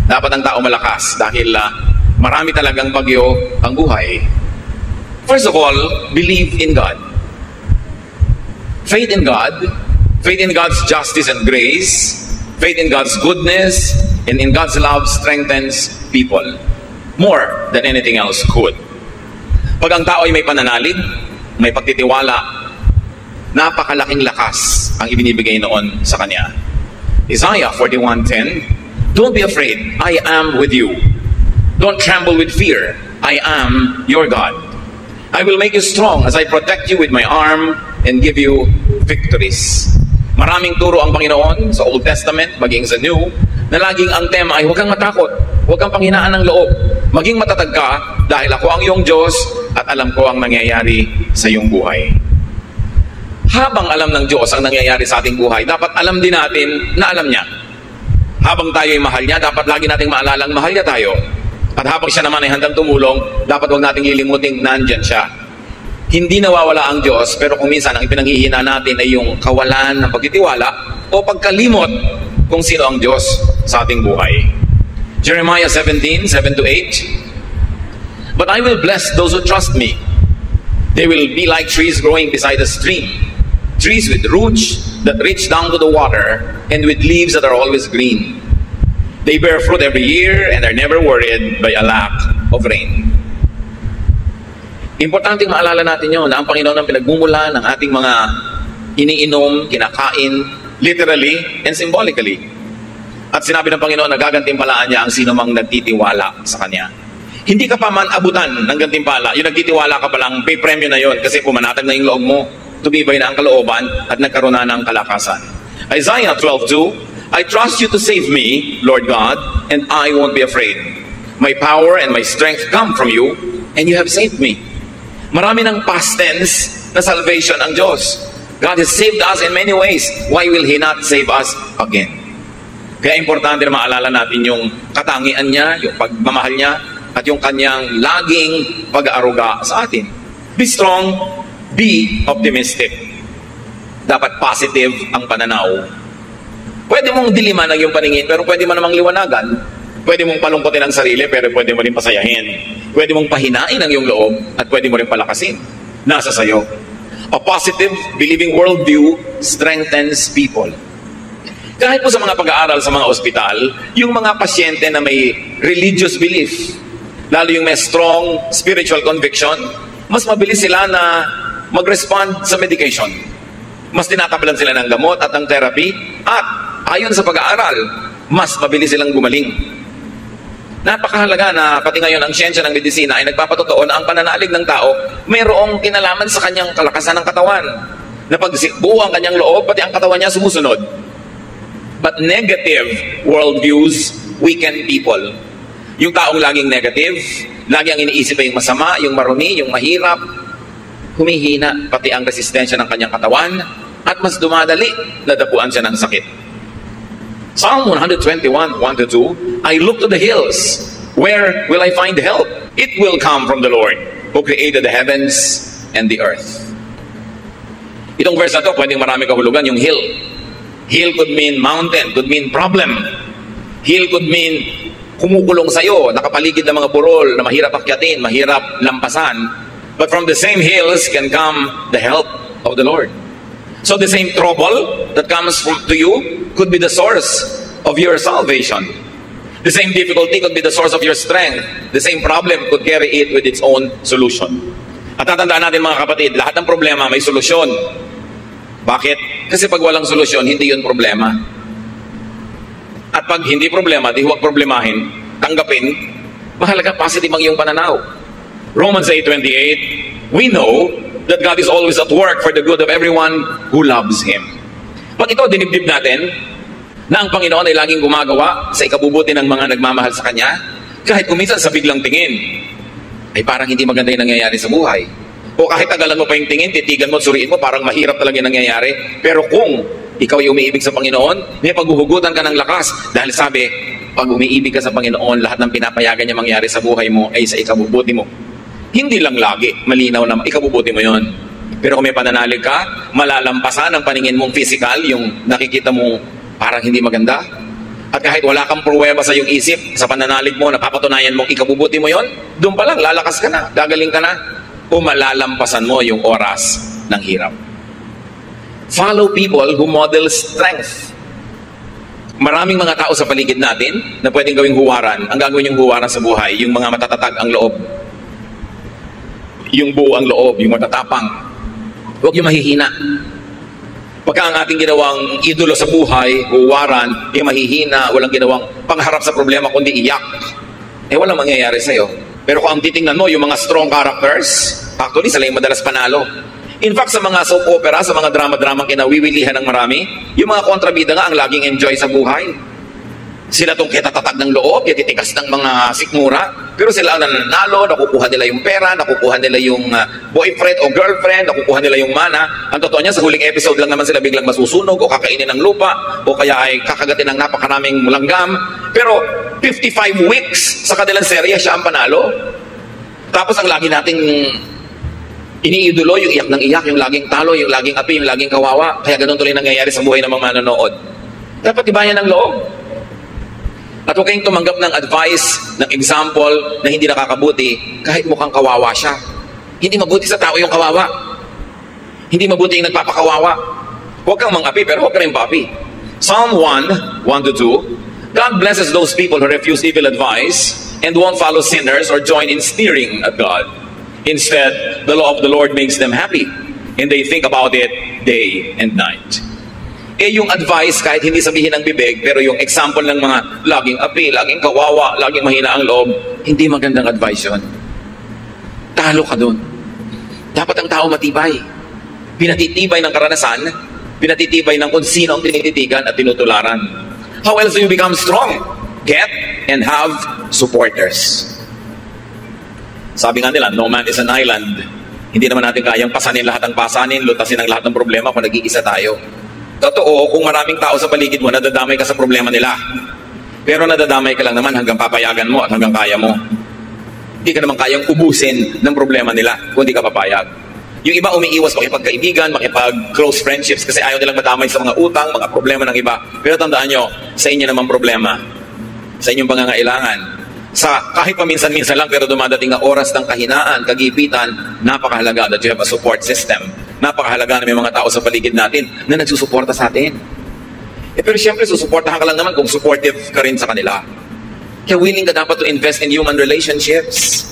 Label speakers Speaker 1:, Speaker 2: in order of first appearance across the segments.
Speaker 1: Dapat ang tao malakas dahil marami talagang bagyo ang buhay. First of all, believe in God. Faith in God, faith in God's justice and grace, faith in God's goodness, and in God's love strengthens people more than anything else could. Pag ang tao ay may pananalig, may pagtitiwala, napakalaking lakas ang ibinibigay noon sa kanya. Isaiah 41:10, don't be afraid, I am with you. Don't tremble with fear, I am your God. I will make you strong as I protect you with my arm and give you victories. Maraming turo ang Panginoon sa Old Testament, maging sa New, na laging ang tema ay huwag kang matakot, huwag kang panghinaan ng loob, maging matatag ka dahil ako ang iyong Diyos at alam ko ang nangyayari sa iyong buhay. Habang alam ng Diyos ang nangyayari sa ating buhay, dapat alam din natin na alam niya. Habang tayo ay mahal niya, dapat lagi nating maalalang mahal niya tayo. At habang siya naman ay handang tumulong, dapat huwag nating lilimutin na nandyan siya. Hindi nawawala ang Diyos, pero kung minsan ang pinanghihina natin ay yung kawalan ng pagtitiwala o pagkalimot kung sino ang Diyos sa ating buhay. Jeremiah 17:7-8, but I will bless those who trust me. They will be like trees growing beside a stream, trees with roots that reach down to the water, and with leaves that are always green. They bear fruit every year and are never worried by a lack of rain. Importanteng maalala natin yun na ang Panginoon ang pinagmumula ng ating mga iniinom, kinakain, literally and symbolically. At sinabi ng Panginoon na gagantimpalaan niya ang sino mang nagtitiwala sa Kanya. Hindi ka pa man abutan ng gantimpala. Yung nagtitiwala ka pa lang, may premyo na yon kasi pumanatag na yung loob mo, tumibay na ang kalooban at nagkaroon na ng kalakasan. Isaiah 12:2, I trust you to save me, Lord God, and I won't be afraid. My power and my strength come from you, and you have saved me. Marami ng past tense na salvation ang Diyos. God has saved us in many ways. Why will He not save us again? Kaya importante na maalala natin yung katangian niya, yung pagmamahal niya, at yung kanyang laging pag-aaruga sa atin. Be strong, be optimistic. Dapat positive ang pananaw. Pwede mong diliman ang iyong paningin, pero pwede mo namang liwanagan. Pwede mong palungkotin ang sarili, pero pwede mo rin pasayahin. Pwede mong pahinain ang iyong loob, at pwede mo rin palakasin. Nasa sayo. A positive, believing worldview strengthens people. Kahit po sa mga pag-aaral sa mga ospital, yung mga pasyente na may religious belief, lalo yung may strong spiritual conviction, mas mabilis sila na mag-respond sa medication. Mas tinatabalan sila ng gamot at ng therapy, at ayon sa pag-aaral, mas mabilis silang gumaling. Napakahalaga na pati ngayon ang siyensya ng medisina ay nagpapatotoo na ang pananalig ng tao mayroong kinalaman sa kanyang kalakasan ng katawan. Na pag buo ang kanyang loob, pati ang katawan niya sumusunod. But negative worldviews weaken people. Yung taong laging negative, lagi ang iniisip ay yung masama, yung marumi, yung mahirap, humihina pati ang resistensya ng kanyang katawan at mas dumadali na dapuan siya ng sakit. Psalm 121:1-2, I look to the hills. Where will I find help? It will come from the Lord who created the heavens and the earth. Itong verse na to, pwedeng marami kahulugan, yung hill. Hill could mean mountain, could mean problem. Hill could mean kumukulong sa'yo, nakapaligid ng mga burol na mahirap akyatin, mahirap lampasan. But from the same hills can come the help of the Lord. So the same trouble that comes to you could be the source of your salvation. The same difficulty could be the source of your strength. The same problem could carry it with its own solution. At tatandaan natin mga kapatid, lahat ng problema may solusyon. Bakit? Kasi pag walang solusyon, hindi yun problema. At pag hindi problema, di huwag problemahin, tanggapin, mahalaga positive ang iyong pananaw. Romans 8:28, we know that God is always at work for the good of everyone who loves Him. Pag ito, dinibdib natin na ang Panginoon ay laging gumagawa sa ikabubuti ng mga nagmamahal sa Kanya, kahit kuminsan sa biglang tingin, ay parang hindi maganda yung nangyayari sa buhay. O kahit tagalan mo pa yung tingin, titigan mo, suriin mo, parang mahirap talaga yung nangyayari. Pero kung ikaw ay umiibig sa Panginoon, may paghuhugutan ka ng lakas. Dahil sabi, pag umiibig ka sa Panginoon, lahat ng pinapayagan niya mangyari sa buhay mo ay sa ikabubuti mo. Hindi lang lagi, malinaw na ikabubuti mo yon. Pero kung may pananalig ka, malalampasan ang paningin mong physical, yung nakikita mo parang hindi maganda. At kahit wala kang pruweba sa iyong isip, sa pananalig mo, napapatunayan mong ikabubuti mo yon, doon pa lang, lalakas ka na, gagaling ka na, o malalampasan mo yung oras ng hirap. Follow people who model strength. Maraming mga tao sa paligid natin na pwedeng gawing huwaran. Ang gagawin yung huwaran sa buhay, yung mga matatatag ang loob. Yung buo ang loob, yung matatapang. Huwag yung mahihina. Pagka ang ating ginawang idolo sa buhay, huwaran, yung mahihina, walang ginawang pangharap sa problema, kundi iyak, walang mangyayari sa'yo. Pero kung ang titingnan mo, yung mga strong characters, actually, sila yung madalas panalo. In fact, sa mga soap opera, sa mga drama-dramang kinawiwilihan ng marami, yung mga kontrabida nga ang laging enjoy sa buhay. Sila tong kitatatag ng loob, kititigas ng mga sikmura, pero sila ang nananalo, nakukuha nila yung pera, nakukuha nila yung boyfriend o girlfriend, nakukuha nila yung mana. Ang totoo niya, sa huling episode lang naman sila biglang masusunog o kakainin ng lupa o kaya ay kakagatin ng napakaraming langgam. Pero 55 weeks sa kanilang serye, siya ang panalo. Tapos ang lagi nating iniidolo, yung iyak ng iyak, yung laging talo, yung laging api, yung laging kawawa. Kaya ganun tuloy nangyayari sa buhay ng mga manonood. Dapat ibayan ng loob. At huwag kayong tumanggap ng advice, ng example na hindi nakakabuti kahit mukhang kawawa siya. Hindi mabuti sa tao yung kawawa. Hindi mabuti yung nagpapakawawa. Huwag kang mang-api, pero huwag ka rin pa-api. Psalm 1:1-2, God blesses those people who refuse evil advice and won't follow sinners or join in sneering at God. Instead, the law of the Lord makes them happy, and they think about it day and night. Yung advice, kahit hindi sabihin ng bibig, pero yung example ng mga laging api, laging kawawa, laging mahina ang loob, hindi magandang advice yun. Talo ka dun. Dapat ang tao matibay. Pinatitibay ng karanasan, pinatitibay ng kung sino ang tinititigan at tinutularan. How else do you become strong? Get and have supporters. Sabi nga nila, no man is an island. Hindi naman natin kayang pasanin lahat ng pasanin, lutasin ang lahat ng problema kung nag-iisa tayo. Totoo, kung maraming tao sa paligid mo, nadadamay ka sa problema nila. Pero nadadamay ka lang naman hanggang papayagan mo at hanggang kaya mo. Hindi ka naman kayang ubusin ng problema nila kung hindi ka papayag. Yung iba umiiwas makipagkaibigan, makipag-close friendships kasi ayaw nilang madamay sa mga utang, mga problema ng iba. Pero tandaan nyo, sa inyo naman problema, sa inyong pangangailangan. Sa kahit paminsan-minsan lang pero dumadating ang oras ng kahinaan, kagipitan, napakahalaga that you have a support system. Napakahalaga na may mga tao sa paligid natin na nagsusuporta sa atin. Pero siyempre, susuportahan ka lang naman kung supportive ka rin sa kanila. Kaya willing ka dapat to invest in human relationships.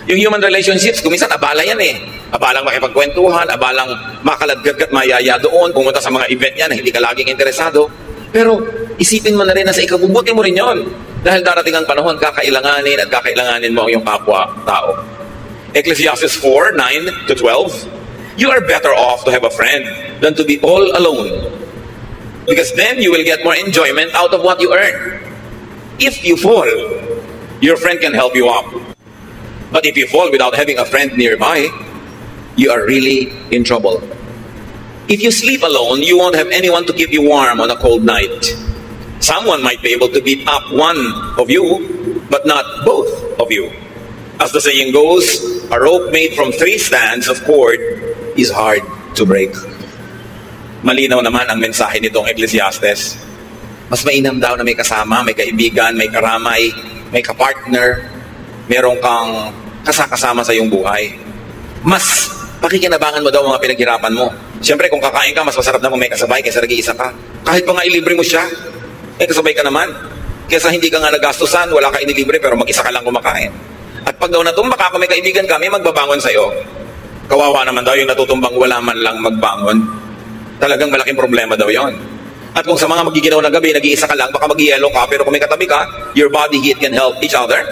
Speaker 1: Yung human relationships, kuminsan abala yan eh. Abalang makipagkwentuhan, abalang makaladgat mayaya doon, pumunta sa mga event yan na hindi ka laging interesado. Pero isipin mo na rin na sa ikabubuti mo rin yon. Dahil darating ang panahon, kakailanganin at kakailanganin mo ang iyong kapwa-tao. Ecclesiastes 4:9-12, you are better off to have a friend than to be all alone. Because then you will get more enjoyment out of what you earn. If you fall, your friend can help you up. But if you fall without having a friend nearby, you are really in trouble. If you sleep alone, you won't have anyone to keep you warm on a cold night. Someone might be able to beat up one of you, but not both of you. As the saying goes, a rope made from 3 strands of cord is hard to break. Malinaw naman ang mensahe nitong Ecclesiastes. Mas mainam daw na may kasama, may kaibigan, may karamay, may kapartner, merong kang kasakasama sa iyong buhay. Mas pakikinabangan mo daw mga pinaghirapan mo. Siyempre, kung kakain ka, mas masarap na kung may kasabay kaysa nag-iisa ka. Kahit pa nga ilibre mo siya, kasabay ka naman. Kaysa hindi ka nga nagastusan, wala ka inilibre, pero mag-isa ka lang kumakain. At pag daw natumbak ka, kung may kaibigan ka, may magbabangon sa'yo. Kawawa naman daw yung natutumbang wala man lang magbangon. Talagang malaking problema daw yon. At kung sa mga magiginaw na gabi, nag-iisa ka lang, baka mag-yellow ka, pero kung may katabi ka, your body heat can help each other,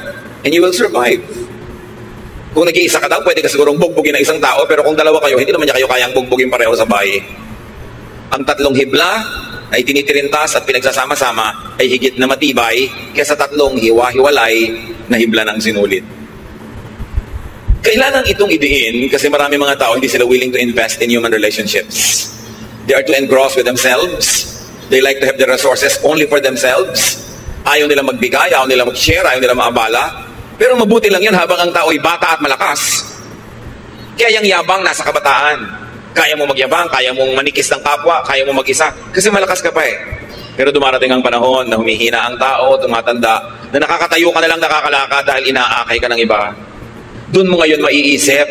Speaker 1: and you will survive. Kung nag-iisa ka daw, pwede ka sigurong bugbugin ng isang tao, pero kung dalawa kayo, hindi naman niya kayo kayang bugbugin pareho sa bahay. Ang 3 hibla ay tinitirintas at pinagsasama-sama ay higit na matibay kaysa 3 hiwa-hiwalay na hibla ng sinulit. Kailangan itong idiin kasi marami mga tao hindi sila willing to invest in human relationships. They are too engrossed with themselves. They like to have the resources only for themselves. Ayaw nila magbigay, ayaw nila mag-share, ayaw nila maabala. Pero mabuti lang yan habang ang tao ay bata at malakas. Kaya yung yabang nasa kabataan. Kaya mo magyabang, kaya mong manikis ng kapwa, kaya mo mag-isa. Kasi malakas ka pa eh. Pero dumarating ang panahon na humihina ang tao, tumatanda, na nakakatayo ka na lang nakakalakad dahil inaakay ka ng iba. Doon mo ngayon maiisip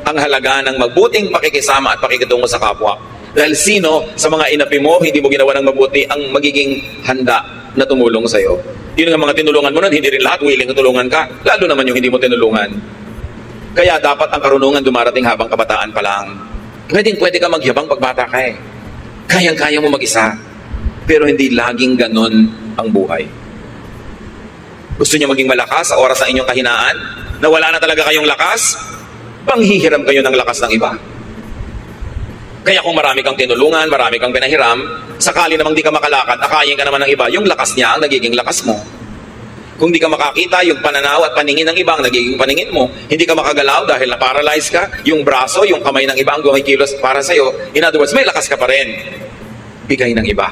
Speaker 1: ang halaga ng mabuting pakikisama at pakikitungo sa kapwa. Dahil sino sa mga inapi mo, hindi mo ginawa ng mabuti, ang magiging handa na tumulong sa'yo. Yun ang mga tinulungan mo nun, hindi rin lahat willing na tulungan ka, lalo naman yung hindi mo tinulungan. Kaya dapat ang karunungan dumarating habang kabataan pa lang. Pwede ka magyabang pagbata ka eh. Kayang-kaya mo mag-isa. Pero hindi laging ganon ang buhay. Gusto niyo maging malakas sa oras ng inyong kahinaan? Na wala na talaga kayong lakas? Panghihiram kayo ng lakas ng iba. Kaya kung marami kang tinulungan, marami kang pinahiram, sakali namang di ka makalakad, akayin ka naman ng iba, yung lakas niya ang nagiging lakas mo. Kung di ka makakita, yung pananaw at paningin ng iba ang nagiging paningin mo. Hindi ka makagalaw dahil na-paralyze ka, yung braso, yung kamay ng iba ang gumikilos para sa'yo. In other words, may lakas ka pa rin. Bigay ng iba.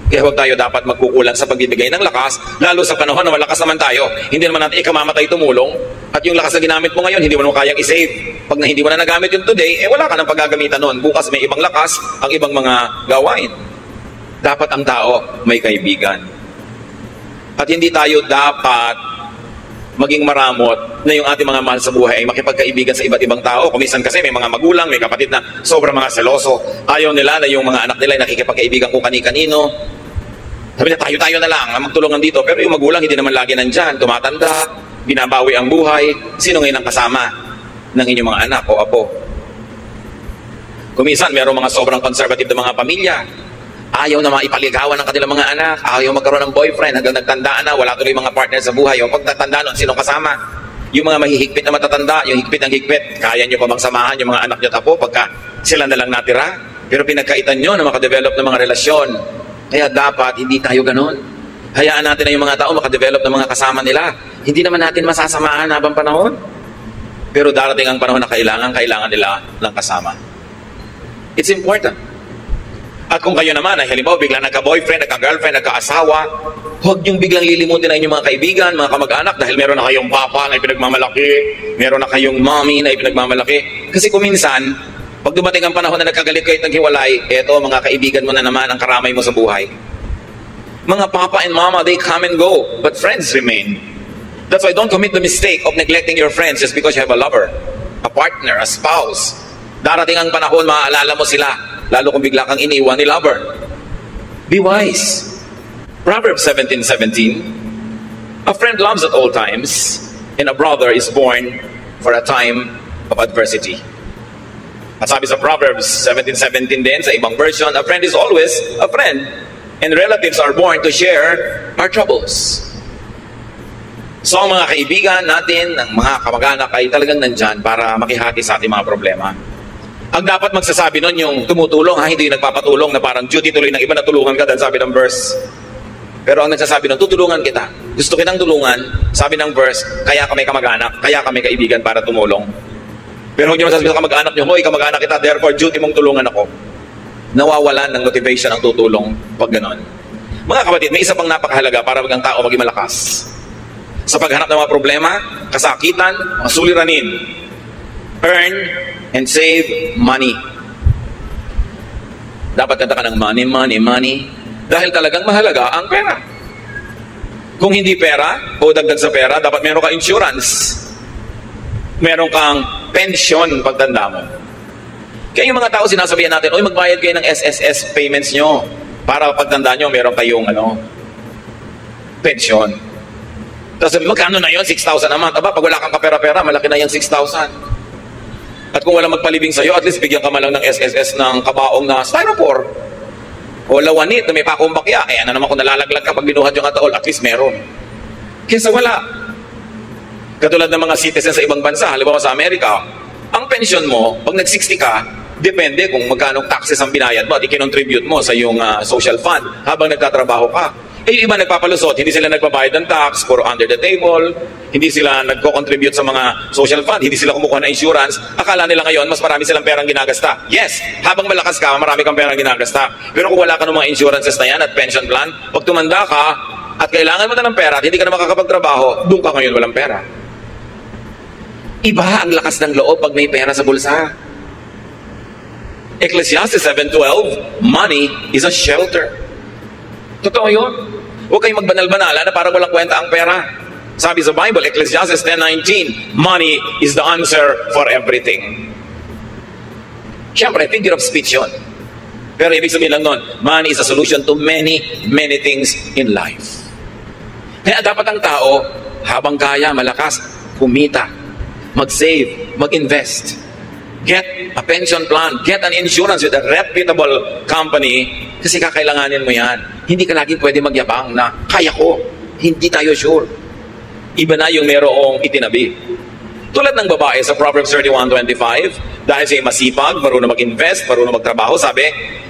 Speaker 1: Kaya huwag tayo dapat magkukulang sa pagbibigay ng lakas, lalo sa panahon na malakas naman tayo. Hindi naman natin ikamamatay tumulong. At yung lakas na ginamit mo ngayon, hindi mo kayang i-save. Pag hindi mo na nagamit yun today, wala ka nang paggagamitan nun. Bukas may ibang lakas, ang ibang mga gawain. Dapat ang tao may kaibigan. At hindi tayo dapat maging maramot na yung ating mga mahal sa buhay ay makipagkaibigan sa iba't ibang tao. Kuminsan kasi may mga magulang, may kapatid na sobrang mga seloso. Ayaw nila na yung mga anak nila ay nakikipagkaibigan kung kani-kanino. Sabi na tayo na lang ang magtulungan dito. Pero yung magulang hindi naman lagi nandyan. Tumatanda, binabawi ang buhay. Sino ngayon ang kasama ng inyong mga anak o apo? Kuminsan, mayroong mga sobrang conservative na mga pamilya. Ayaw na maipaligawan ng kanilang mga anak. Ayaw magkaroon ng boyfriend hanggang nagtandaan na. Wala tuloy mga partner sa buhay. O pag nagtanda nun, sinong kasama? Yung mga mahihigpit na matatanda, yung higpit ng higpit. Kaya nyo pa bang samahan yung mga anak nyo at apo pagka sila na lang natira? Pero pinagkaitan nyo na makadevelop ng mga relasyon. Kaya dapat hindi tayo ganon. Hayaan natin na yung mga tao makadevelop ng mga kasama nila. Hindi naman natin masasamahan habang panahon. Pero darating ang panahon na kailangan nila ng kasama. It's important. At kung kayo naman ay halimbawa biglang nagka-boyfriend, nagka-girlfriend, nagka-asawa, huwag niyong biglang lilimutin na inyong mga kaibigan, mga kamag-anak dahil meron na kayong papa na ipinagmamalaki, meron na kayong mommy na ipinagmamalaki. Kasi kung minsan, pag dumating ang panahon na nagkagalit kayo at naghiwalay, eto mga kaibigan mo na naman ang karamay mo sa buhay. Mga papa and mama, they come and go, but friends remain. That's why don't commit the mistake of neglecting your friends just because you have a lover, a partner, a spouse. Darating ang panahon, maaalala mo sila, lalo kung bigla kang iniwan ni lover. Be wise. Proverbs 17:17, a friend loves at all times, and a brother is born for a time of adversity. At sabi sa Proverbs 17:17 din, sa ibang version, a friend is always a friend, and relatives are born to share our troubles. So ang mga kaibigan natin, ang mga kamag-anak ay talagang nandyan para makihati sa ating mga problema. Ang dapat magsasabi nun yung tumutulong, hindi yung nagpapatulong na parang duty tuloy ng iba na tulungan ka dahil sabi ng verse. Pero ang nagsasabi nun, tutulungan kita. Gusto kitang tulungan, sabi ng verse, kaya kami kamag-anak, kaya kami kaibigan para tumulong. Pero huwag niyo masasabi sa kamag-anak niyo, hoy, kamag-anak kita, therefore duty mong tulungan ako. Nawawalan ng motivation ang tutulong pag ganon. Mga kapatid, may isa pang napakahalaga para ang tao maging malakas. Sa paghanap ng mga problema, kasakitan, mga suliranin, earn and save money. Dapat kanta ka ng money, money, money, dahil talagang mahalaga ang pera. Kung hindi pera, o dagdag sa pera, dapat meron ka insurance. Meron kang pension pagtanda mo. Kaya yung mga tao sinasabihan natin, oy, magbayad kayo ng SSS payments nyo para pagtanda nyo, meron kayong pension. Tapos sabi, magkano na yun? 6,000 a month. Aba, pag wala kang kapera-pera, malaki na yung 6,000. At kung walang magpalibing sa'yo, at least bigyan ka man lang ng SSS ng kabaong na styrofoam. O lawanit na may pakong bakya. Eh, ano naman kung nalalaglag ka pag binuhat yung ataol, at least meron. Kesa wala. Katulad ng mga citizens sa ibang bansa, halimbawa sa Amerika, ang pension mo, pag nag-60 ka, depende kung magkano taxes ang binayad mo at i-contribute mo sa iyong social fund habang nagtatrabaho ka. Eh, yung iba nagpapalusot, hindi sila nagbabayad ng tax, puro under the table, hindi sila nagko-contribute sa mga social fund, hindi sila kumukuha ng insurance. Akala nila ngayon, mas marami silang perang ginagasta. Yes, habang malakas ka, marami kang perang ginagasta. Pero kung wala ka ng mga insurances na yan at pension plan, pag tumanda ka at kailangan mo na ng pera at hindi ka na makakapagtrabaho, doon ka ngayon walang pera. Iba ang lakas ng loob pag may pera sa bulsa. Ecclesiastes 7:12, money is a shelter. Totoo yun. Huwag kayong magbanal-banala na parang walang kwenta ang pera. Sabi sa Bible, Ecclesiastes 10:19, money is the answer for everything. Siyempre, figure of speech yun. Pero ibig sabihin lang nun, money is a solution to many, many things in life. Kaya dapat ang tao, habang kaya, malakas, kumita, mag-save, mag-invest, get a pension plan, get an insurance with a reputable company, kasi kakailanganin mo yan. Hindi ka laging pwede magyabang na, kaya ko, hindi tayo sure. Iba na yung merong itinabi. Tulad ng babae sa Proverbs 31:25, dahil siya masipag, marunong mag-invest, marunong magtrabaho, sabi,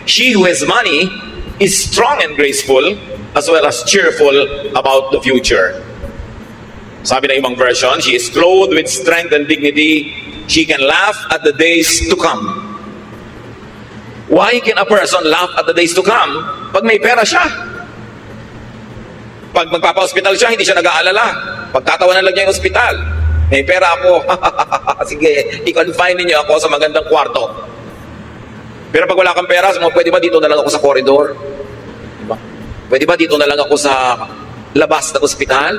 Speaker 1: she who has money is strong and graceful, as well as cheerful about the future. Sabi ng ibang version, she is clothed with strength and dignity. She can laugh at the days to come. Why can a person laugh at the days to come? Pag may pera siya. Pag magpapa-hospital siya, hindi siya nag-aalala. Pagtatawanan lang niya yung hospital. May pera ako. Sige, i-confine niyo ako sa magandang kwarto. Pero pag wala kang pera, pwede ba dito na lang ako sa koridor? Diba? Pwede ba dito na lang ako sa labas ng hospital?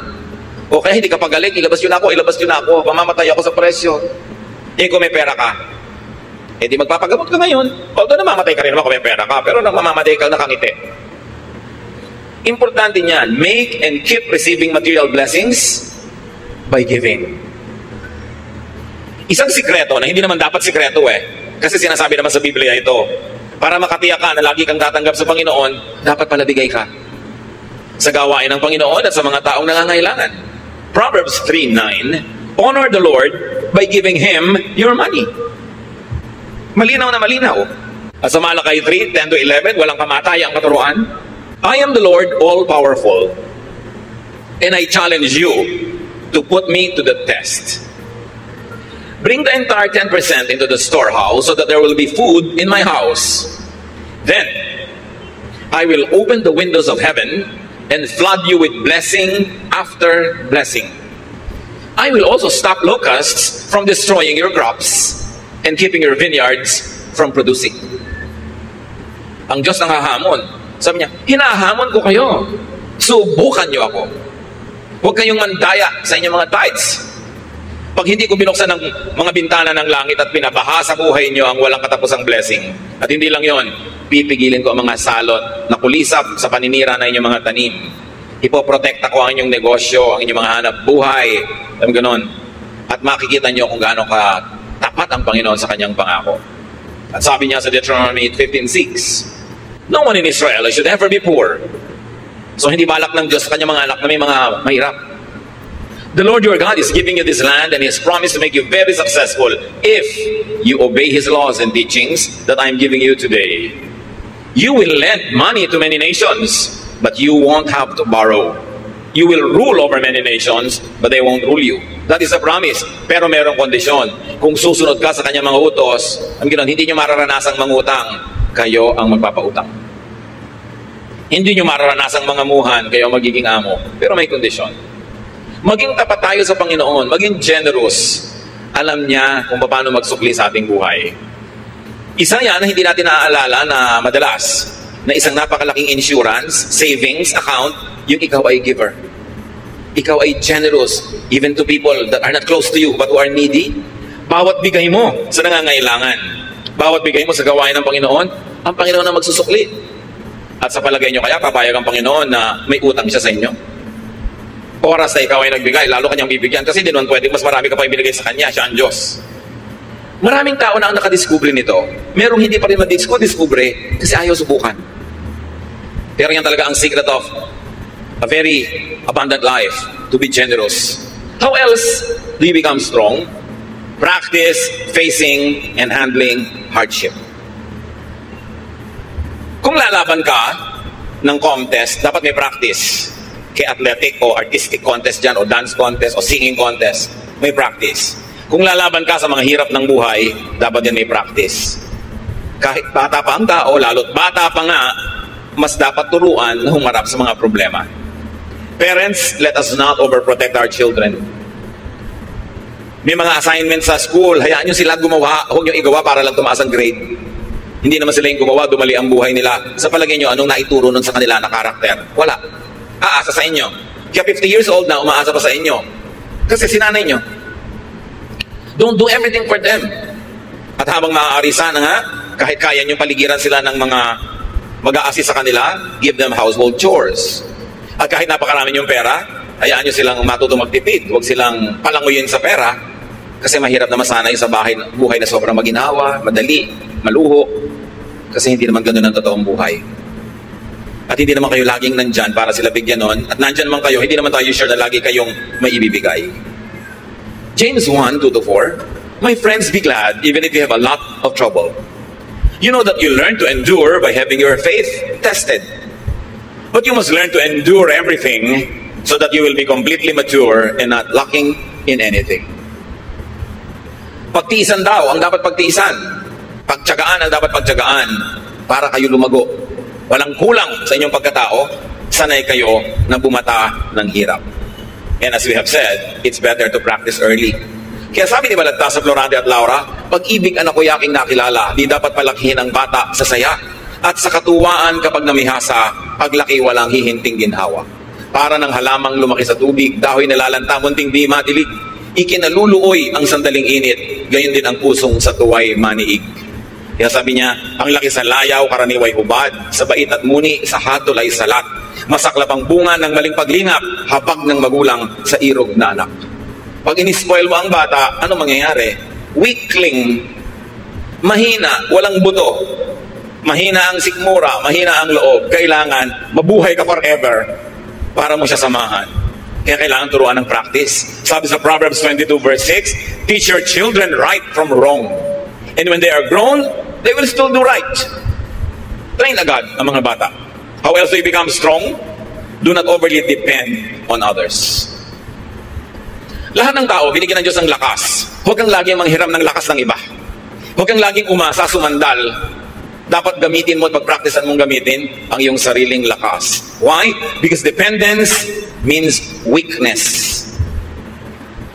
Speaker 1: O kaya hindi ka pagaling, ilabas yun ako, mamamatay ako sa presyo. Kung may pera ka, di magpapagamot ka ngayon. Although namamatay ka rin naman kung may pera ka, pero nang mamamatay ka nakangiti. Importante niyan, make and keep receiving material blessings by giving. Isang sikreto na hindi naman dapat sikreto kasi sinasabi naman sa Biblia ito, para makatiyak ka na lagi kang tatanggap sa Panginoon, dapat pala bigay ka sa gawain ng Panginoon at sa mga taong nangangailangan. Proverbs 3:9, honor the Lord by giving Him your money. Malinaw na malinaw. At sa Malakay 3:10-11, walang kamatayang katuruan. I am the Lord all-powerful, and I challenge you to put me to the test. Bring the entire 10% into the storehouse so that there will be food in my house. Then I will open the windows of heaven and flood you with blessing after blessing. I will also stop locusts from destroying your crops and keeping your vineyards from producing. Ang Diyos nang hahamon. Sabi niya, hinahamon ko kayo. Subukan niyo ako. Huwag kayong mandaya sa inyong mga tithes. Pag hindi ko binuksan ng mga bintana ng langit at pinabaha sa buhay niyo ang walang katapusang blessing. At hindi lang yon, pipigilin ko ang mga salot na kulisap sa paninira na inyong mga tanim. Ipoprotekta ko ang inyong negosyo, ang inyong mga hanap buhay. Alam ganon. At makikita niyo kung gaano ka tapat ang Panginoon sa kanyang pangako. At sabi niya sa Deuteronomy 15:6, no one in Israel should ever be poor. So hindi balak ng Diyos sa kanyang mga anak na may mga mahirap. The Lord your God is giving you this land and He has promised to make you very successful if you obey His laws and teachings that I am giving you today. You will lend money to many nations, but you won't have to borrow. You will rule over many nations, but they won't rule you. That is a promise. Pero mayroong kondisyon. Kung susunod ka sa kanyang mga utos, hindi nyo mararanasang mangutang, kayo ang magpapautang. Hindi nyo mararanasang mangamuhan, kayo ang magiging amo. Pero may kondisyon. Maging tapat tayo sa Panginoon, maging generous. Alam niya kung paano magsukli sa ating buhay. Isa yan na hindi natin naaalala na madalas, na isang napakalaking insurance, savings account, yung ikaw ay giver. Ikaw ay generous, even to people that are not close to you, but who are needy. Bawat bigay mo sa nangangailangan, bawat bigay mo sa gawain ng Panginoon, ang Panginoon na magsusukli. At sa palagay nyo kaya, papayag ang Panginoon na may utang siya sa inyo? Oras na ikaw ay nagbigay, lalo kanyang bibigyan. Kasi di naman pwede, mas marami ka pa ibinigay sa kanya, siya ang Diyos. Maraming tao na ang nakadiskubre nito. Merong hindi pa rin madiskubre kasi ayaw subukan. Pero yan talaga ang secret of a very abundant life, to be generous. How else do you become strong? Practice facing and handling hardship. Kung lalaban ka ng contest, dapat may practice. Kay athletic o artistic contest dyan, o dance contest, o singing contest, may practice. Kung lalaban ka sa mga hirap ng buhay, dapat yan may practice. Kahit bata pa ang tao, lalo't bata pa nga, mas dapat turuan na humarap sa mga problema. Parents, let us not overprotect our children. May mga assignments sa school, hayaan nyo sila gumawa, huwag nyo igawa para lang tumaas ang grade. Hindi naman sila yung gumawa, dumali ang buhay nila. Sa palagay nyo, anong naituro nun sa kanila na karakter? Wala. Aasa sa inyo. Kaya 50 years old na, umaasa pa sa inyo. Kasi sinanay nyo. Don't do everything for them. At habang maaari sana nga, kahit kaya nyo paligiran sila ng mga mag-a-assist sa kanila, give them household chores. At kahit napakarami yung pera, hayaan nyo silang matuto magtipid. Huwag silang palanguyin sa pera. Kasi mahirap na masanay sa buhay na sobrang maginawa, madali, maluho. Kasi hindi naman ganun ang totoong buhay. At hindi naman kayo laging nandyan para sila bigyan nun. At nandyan naman kayo, hindi naman tayo sure na lagi kayong may ibibigay. James 1:2-4, my friends, be glad even if you have a lot of trouble. You know that you learn to endure by having your faith tested. But you must learn to endure everything so that you will be completely mature and not lacking in anything. Pagtiisan daw ang dapat pagtiisan. Pagtiyagaan ang dapat pagtiyagaan para kayo lumago. Walang kulang sa inyong pagkatao, sanay kayo na bumata ng hirap. And as we have said, it's better to practice early. Kaya sabi ni Balagtas sa Florante at Laura, pag-ibig anak ko yaking nakilala, di dapat palakihin ang bata sa saya. At sa katuwaan kapag namihasa, paglaki walang hihinting ginhawa. Para ng halamang lumaki sa tubig, dahil nalalanta, munting di madilig. Ikinaluluoy ang sandaling init, gayon din ang pusong sa tuway maniig. Kaya sabi niya, ang laki sa layaw, karaniway hubad, sa bait at muni, sa hatol ay salat. Masaklap ang bunga ng maling paglingap, habag ng magulang sa irog na anak. Pag inispoil mo ang bata, ano mangyayari? Weakling, mahina, walang buto. Mahina ang sikmura, mahina ang loob. Kailangan mabuhay ka forever para mo siya samahan. Kaya kailangan turuan ng practice. Sabi sa Proverbs 22:6, teach your children right from wrong. And when they are grown, they will still do right. Train agad ang mga bata. How else do you become strong? Do not overly depend on others. Lahat ng tao, binigyan ng Diyos ng lakas. Huwag kang laging manghiram ng lakas ng iba. Huwag kang laging umasa, sumandal. Dapat gamitin mo at pag-practicean mong gamitin ang iyong sariling lakas. Why? Because dependence means weakness.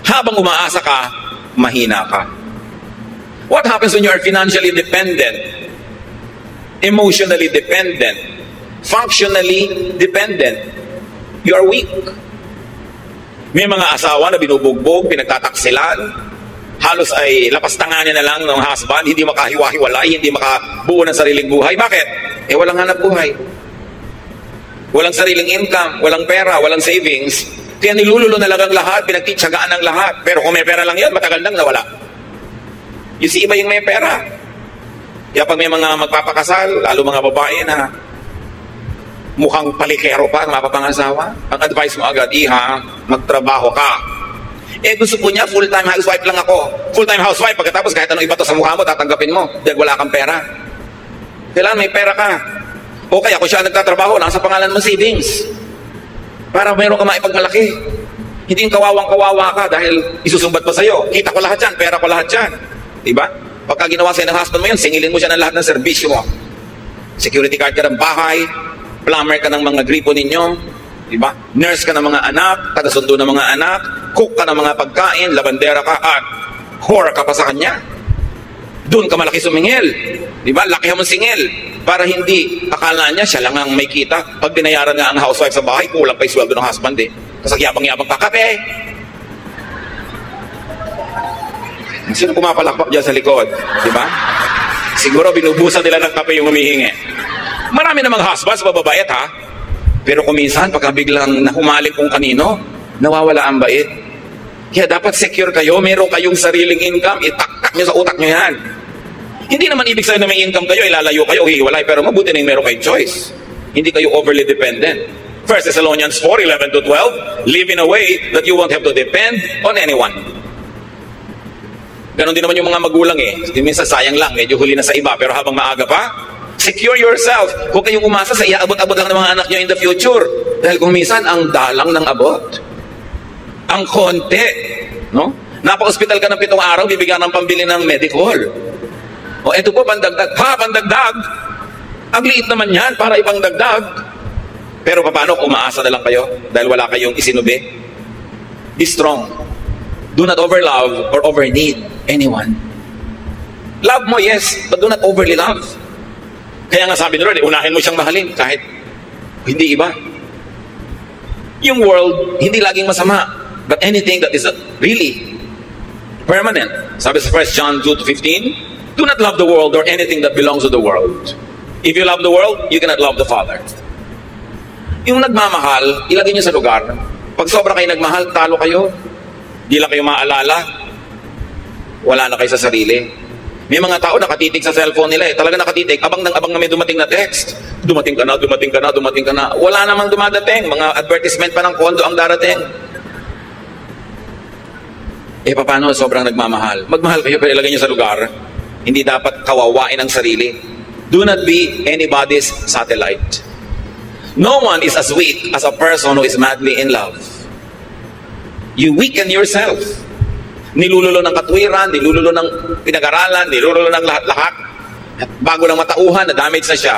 Speaker 1: Habang umaasa ka, mahina ka. What happens when you are financially dependent? Emotionally dependent? Functionally dependent? You are weak. May mga asawa na binubugbog, pinagtataksilan, halos ay lapastanganin na lang ng husband, hindi makahiwa-hiwalay, hindi makabuo ng sariling buhay. Bakit? Walang hanap buhay. Walang sariling income, walang pera, walang savings. Kaya nilululo na lang ang lahat, pinagtitsagaan ng lahat. Pero kung may pera lang yan, matagal nang nawala. You see, iba yung may pera. Kaya pag may mga magpapakasal, lalo mga babae na mukhang palikero pa ang mapapangasawa, ang advice mo agad, iha, magtrabaho ka. Gusto po niya, full-time housewife lang ako. Full-time housewife, pagkatapos kahit anong iba to sa mukha mo, tatanggapin mo dahil wala kang pera. Kailangan may pera ka. O kaya kung siya nagtatrabaho, nasa pangalan mo savings. Para mayroon ka maipagmalaki. Hindi yung kawawang-kawawa ka dahil isusumbat pa sa'yo. Kita ko lahat yan, pera ko lahat yan. Diba? Pagka ginawa sa'yo ng husband mo yun, singilin mo siya ng lahat ng serbisyo mo. Security card ka ng bahay, plumber ka ng mga gripo ninyo, diba? Nurse ka ng mga anak, taga-sundo ng mga anak, cook ka ng mga pagkain, labandera ka, at whore ka pa sa kanya. Doon ka malaki sumingil. Diba? Laki mo singil. Para hindi akala niya siya lang ang may kita. Pag binayaran nga ang housewife sa bahay, kulang pa yung sweldo ng husband eh. Kasi yabang-yabang pa, kape. Sino pumapalakpak dyan sa likod? Diba? Siguro binubusan nila ng kape yung humihingi. Marami namang husbands, bababait ha. Pero kung minsan, pagka biglang nahumaling kung kanino, nawawala ang bait. Kaya dapat secure kayo, meron kayong sariling income, itaktak nyo sa utak nyo yan. Hindi naman ibig sabihin na may income kayo, ilalayo kayo, hiwalay, pero mabuti na yung meron kayong choice. Hindi kayo overly dependent. 1 Thessalonians 4:11-12, live in a way that you won't have to depend on anyone. Ganon din naman yung mga magulang eh. Minsan sayang lang, medyo huli na sa iba, pero habang maaga pa, secure yourself. Huwag kayong umasa sa iaabot-abot lang ng mga anak nyo in the future. Dahil kung minsan, ang dalang ng abot. Ang konti. No? Napa-hospital ka ng 7 araw, bibigyan ng pambili ng medical. O eto po, pandagdag. Ha, pandagdag! Ang liit naman yan para ibang dagdag. Pero paano kung umaasa na lang kayo dahil wala kayong isinubi? Be strong. Do not overlove or overneed anyone. Love mo, yes, but do not overly love. Kaya nga sabi ni Lord, unahin mo siyang mahalin kahit hindi iba. Yung world, hindi laging masama. But anything that is really permanent. Sabi sa 1 John 2:15, do not love the world or anything that belongs to the world. If you love the world, you cannot love the Father. Yung nagmamahal, ilagay niyo sa lugar. Pag sobra kayo nagmahal, talo kayo. Di lang kayo maalala. Wala na kayo sa sarili. May mga tao nakatitig sa cellphone nila eh. Talaga nakatitig. Abang na may dumating na text. Dumating ka na, dumating ka na, dumating ka na. Wala namang dumadating. Mga advertisement pa ng kondo ang darating. Eh, paano sobrang nagmamahal? Magmahal kayo pero ilagay niyo sa lugar. Hindi dapat kawawain ang sarili. Do not be anybody's satellite. No one is as weak as a person who is madly in love. You weaken yourself. Nilululo ng katwiran, nilululo ng pinag-aralan, nilululo ng lahat-lahat. Bago lang matauhan, na-damage na siya.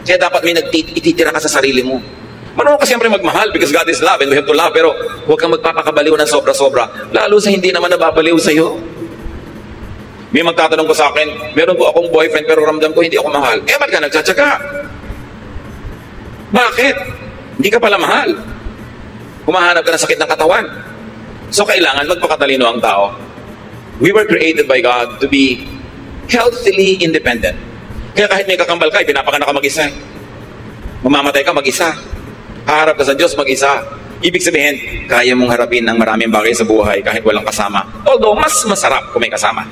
Speaker 1: Kaya dapat may ititira ka sa sarili mo. Marunong ka siyempre magmahal because God is love and we have to love, pero huwag kang magpapakabaliw ng sobra-sobra. Lalo sa hindi naman nababaliw sa'yo. May magtatanong ko sa akin, meron po akong boyfriend pero ramdam ko hindi ako mahal. Eh, ba't ka nagtsatsaga? Bakit? Hindi ka pala mahal. Humahanap ka ng sakit ng katawan. So, kailangan magpakatalino ang tao. We were created by God to be healthily independent. Kaya kahit may kakambal ka, pinapakanak ka mag-isa. Mamamatay ka mag-isa. Haharap ka sa Diyos mag-isa. Ibig sabihin, kaya mong harapin ang maraming bagay sa buhay kahit walang kasama. Although, mas masarap kung may kasama.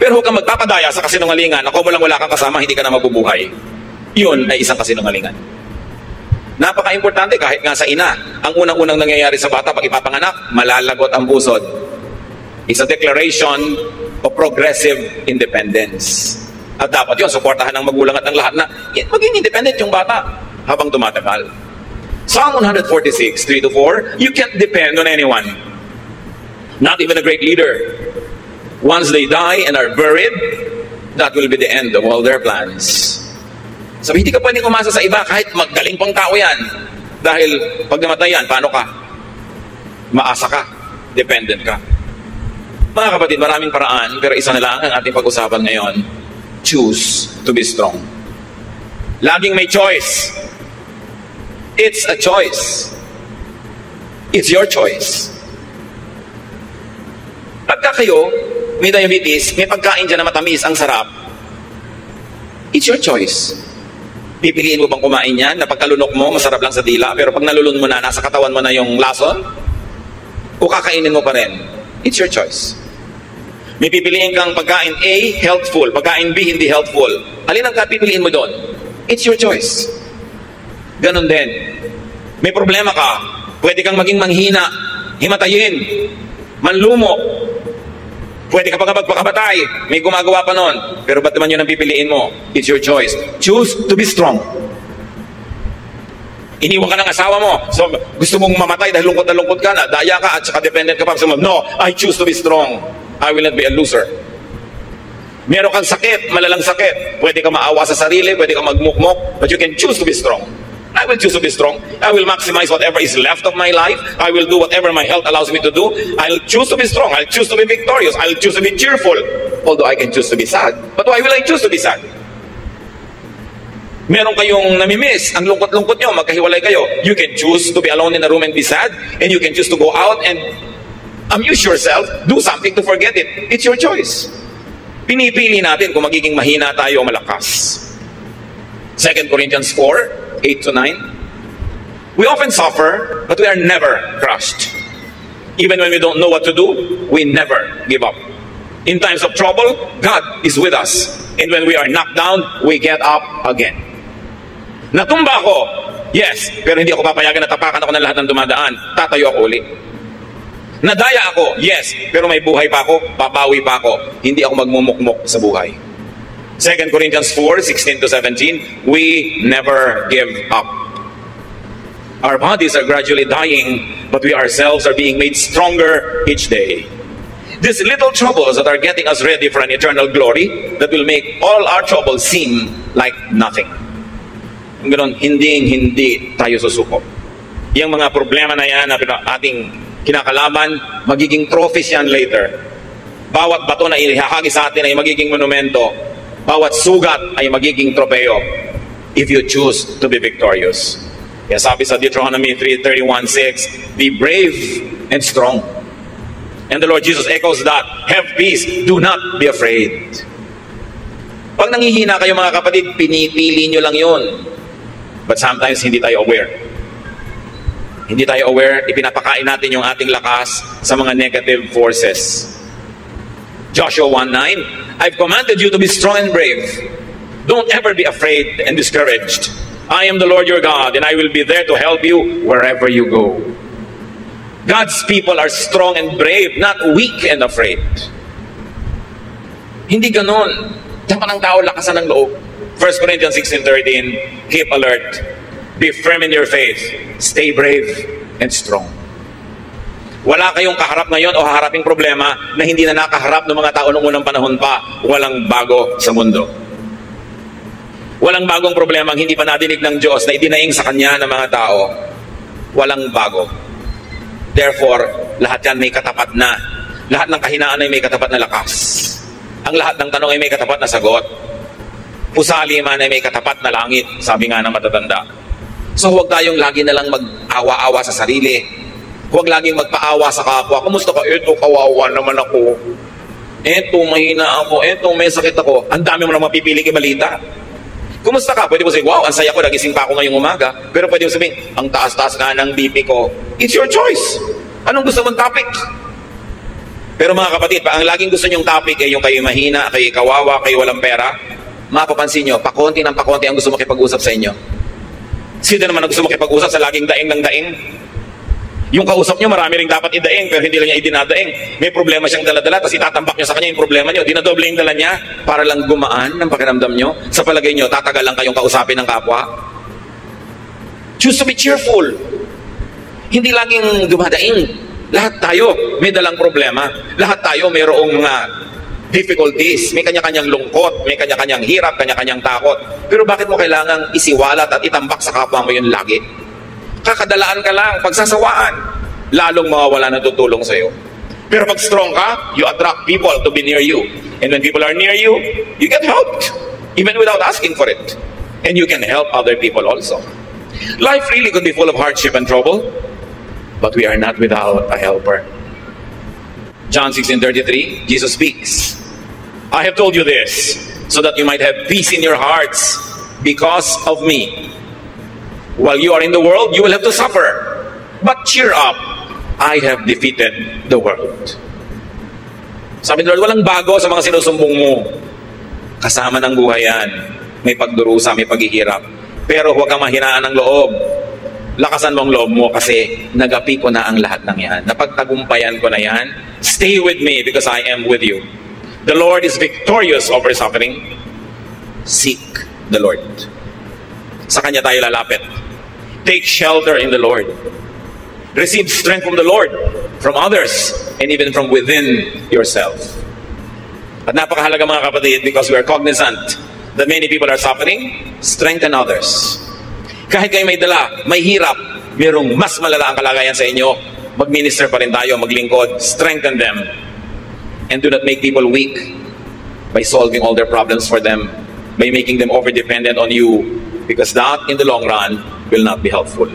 Speaker 1: Pero huwag kang magpapadaya sa kasinungalingan na kung wala kang kasama, hindi ka na mabubuhay. Yun ay isang kasinungalingan. Napaka-importante kahit nga sa ina. Ang unang-unang nangyayari sa bata pag ipapanganak, malalagot ang pusod. It's a declaration of progressive independence. At dapat yun, suportahan ng magulang at ng lahat na maging independent yung bata habang tumatagal. Psalm 146, 3-4, you can't depend on anyone. Not even a great leader. Once they die and are buried, that will be the end of all their plans. Sabi, hindi ka pwedeng umasa sa iba kahit magaling pang tao yan. Dahil pag namatay yan, paano ka? Maasa ka. Dependent ka. Mga kapatid, maraming paraan, pero isa na lang ang ating pag-usapan ngayon. Choose to be strong. Laging may choice. It's a choice. It's your choice. Pagka kayo may diabetes, may pagkain dyan na matamis, ang sarap, it's your choice. Pipiliin mo bang kumain yan na pagkalunok mo, masarap lang sa dila, pero pag nalulun mo na, nasa katawan mo na yung lason? O kakainin mo pa rin? It's your choice. May pipiliin kang pagkain A, healthful. Pagkain B, hindi healthful. Alin ang pipiliin mo doon? It's your choice. Ganon din. May problema ka, pwede kang maging manghina, himatayin, manlumo. Pwede ka pa magpakabatay. May gumagawa pa nun. Pero ba't naman yun ang pipiliin mo? It's your choice. Choose to be strong. Iniwan ka ng asawa mo. So, gusto mong mamatay dahil lungkot na lungkot ka na. Daya ka at saka dependent ka pa. So, no, I choose to be strong. I will not be a loser. Meron kang sakit, malalang sakit. Pwede ka maawa sa sarili, pwede ka magmukmok, but you can choose to be strong. I will choose to be strong. I will maximize whatever is left of my life. I will do whatever my health allows me to do. I'll choose to be strong. I'll choose to be victorious. I'll choose to be cheerful. Although I can choose to be sad. But why will I choose to be sad? Meron kayong namimiss, ang lungkot-lungkot nyo, magkahiwalay kayo. You can choose to be alone in a room and be sad. And you can choose to go out and amuse yourself. Do something to forget it. It's your choice. Pinipili natin kung magiging mahina tayo o malakas. 2 Corinthians 4, 8-9. We often suffer, but we are never crushed. Even when we don't know what to do, we never give up. In times of trouble, God is with us. And when we are knocked down, we get up again. Natumba ako, yes, pero hindi ako papayagan na tapakan ako ng lahat ng dumadaan. Tatayo ako ulit. Nadaya ako, yes, pero may buhay pa ako, papawi pa ako. Hindi ako magmumukmok sa buhay. 2 Corinthians 4, 16-17, we never give up. Our bodies are gradually dying, but we ourselves are being made stronger each day. These little troubles that are getting us ready for an eternal glory that will make all our troubles seem like nothing. Ganon, hindi tayo susuko. Yung mga problema na yan na ating kinakalaban, magiging trophies yan later. Bawat bato na ihahagi sa atin ay magiging monumento. Bawat sugat ay magiging tropeo if you choose to be victorious. Kaya sabi sa Deuteronomy 3:31-6, be brave and strong. And the Lord Jesus echoes that, have peace, do not be afraid. Pag nangihina kayo mga kapatid, pinipili nyo lang yun. But sometimes hindi tayo aware. Hindi tayo aware, ipinapakain natin yung ating lakas sa mga negative forces. Joshua 1:9, I've commanded you to be strong and brave. Don't ever be afraid and discouraged. I am the Lord your God, and I will be there to help you wherever you go. God's people are strong and brave, not weak and afraid. Hindi ganon. Dapat ng tao lakasan ng loob. 1 Corinthians 16:13, keep alert, be firm in your faith, stay brave and strong. Wala kayong kaharap ngayon o haharaping problema na hindi na nakaharap ng mga tao noong unang panahon pa. Walang bago sa mundo. Walang bagong problema ang hindi pa nadinig ng Diyos na idinaing sa Kanya ng mga tao. Walang bago. Therefore, lahat yan may katapat na. Lahat ng kahinaan ay may katapat na lakas. Ang lahat ng tanong ay may katapat na sagot. Pusali man ay may katapat na langit, sabi nga ng matatanda. So huwag tayong lagi na lang mag-awa-awa sa sarili. Huwag laging magpaawa sa kapwa. Kumusta ka? Eto, kawawa naman ako. Eto, mahina ako. Eto, may sakit ako. Ang dami mo na mapipili kibalita. Kumusta ka? Pwede mo sabihin, wow, ang saya ko, nagising pa ako ngayong umaga. Pero pwede mo sabihin, ang taas-taas nga ng BP ko. It's your choice. Anong gusto mong topic? Pero mga kapatid, ang laging gusto nyong topic ay yung kayo mahina, kayo kawawa, kayo walang pera. Mapapansin nyo, pakonti ng pakonti ang gusto makipag-usap sa inyo. Sino naman ang gusto makipag-usap sa laging daing ng daing? Yung kausap nyo, marami rin dapat idaing, pero hindi lang niya idinadaing. May problema siyang dala-dala, tapos itatambak nyo sa kanya yung problema nyo. Dinadoble yung dala niya para lang gumaan ng pakiramdam nyo. Sa palagay nyo, tatagal lang kayong kausapin ng kapwa. Choose to be cheerful. Hindi laging dumadaing. Lahat tayo may dalang problema. Lahat tayo mayroong mga difficulties. May kanya-kanyang lungkot, may kanya-kanyang hirap, kanya-kanyang takot. Pero bakit mo kailangang isiwalat at itambak sa kapwa mo yun lagi? Kakadalaan ka lang, pagsasawaan, lalong mawawala ng tutulong sa'yo. Pero pag strong ka, you attract people to be near you. And when people are near you, you get helped, even without asking for it. And you can help other people also. Life really could be full of hardship and trouble, but we are not without a helper. John 16:33, Jesus speaks, I have told you this, so that you might have peace in your hearts because of me. While you are in the world, you will have to suffer. But cheer up, I have defeated the world. Sabi ni Lord, walang bago sa mga sinusumbong mo. Kasama ng buhay yan. May pagdurusa, may paghihirap. Pero huwag kang mahinaan ng loob. Lakasan mo ang loob mo kasi nagapi ko na ang lahat ng yan. Napagtagumpayan ko na yan. Stay with me because I am with you. The Lord is victorious over suffering. Seek the Lord. Sa Kanya tayo lalapit. Take shelter in the Lord. Receive strength from the Lord, from others, and even from within yourself. At napakahalaga mga kapatid, because we are cognizant that many people are suffering, strengthen others. Kahit kayo may dala, may hirap, mayroong mas malala ang kalagayan sa inyo, mag-minister pa rin tayo, maglingkod, strengthen them. And do not make people weak by solving all their problems for them, by making them over-dependent on you, because that, in the long run, will not be helpful.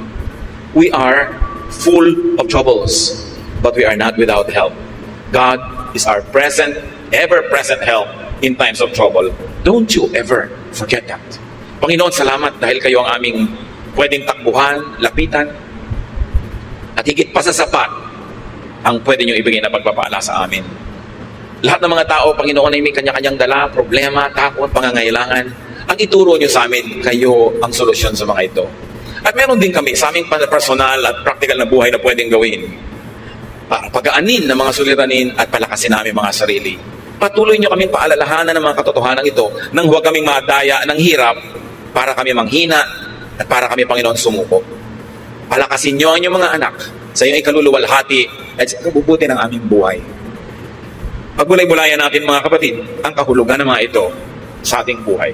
Speaker 1: We are full of troubles, but we are not without help. God is our present, ever-present help in times of trouble. Don't you ever forget that. Panginoon, salamat dahil kayo ang aming pwedeng takbuhan, lapitan, at higit pa sa sapat ang pwede nyo ibigay na pagpapala sa amin. Lahat ng mga tao, Panginoon, ay may kanya-kanyang dala, problema, takot, pangangailangan. Ang ituro nyo sa amin, kayo ang solusyon sa mga ito. At meron din kami sa aming personal at practical na buhay na pwedeng gawin para pagaanin ng mga suliranin at palakasin namin mga sarili. Patuloy nyo kaming paalalahanan ng mga katotohanan ito nang huwag kaming madaya ng hirap para kami manghina at para kami, Panginoon, sumuko. Palakasin nyo ang inyong mga anak sa iyong ikaluluwalhati at sa ikabubuti ng aming buhay. Pagbulay-bulayan natin mga kapatid ang kahulugan ng mga ito sa ating buhay.